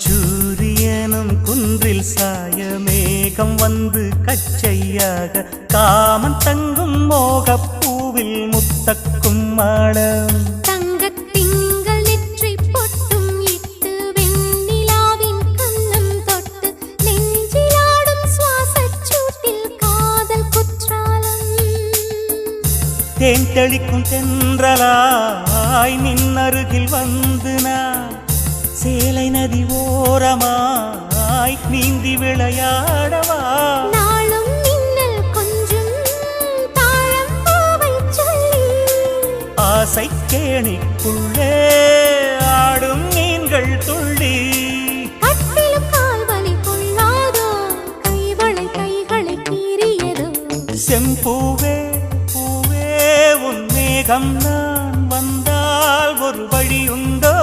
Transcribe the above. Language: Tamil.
அந்திச்சூரியனும் குன்றில் சாய மேகம் வந்து கச்சையாக காமன் தங்கும் மோகப்பூவில் முத்தக்கும் மாடம் தங்கத்திங்கள் நெற்றி பொட்டும் இட்டு வெண்ணிலாவின் கண்ணம் தொட்டு நெஞ்சிலாடும் சுவாசச் சூட்டில் காதல் குற்றாலம் தேன் தெளிக்கும் தென்றலாய் நின்னருகில் வந்து நான் சேலை நதி ஓரமாய் நீந்தி விளையாடவா நாளும் மின்னல் கொஞ்சம் தாழம் பூவை சொல்லி ஆசை கேணிக்குள்ளே ஆடும் மீன்கள் துள்ளி கட்டிலும் கால்வலி கொள்ளாதோ கைவளை கைகளை கீறியதோ செம்பூவே பூவே உன் மேகம் நான் வந்தால் ஒரு வழி உண்டோ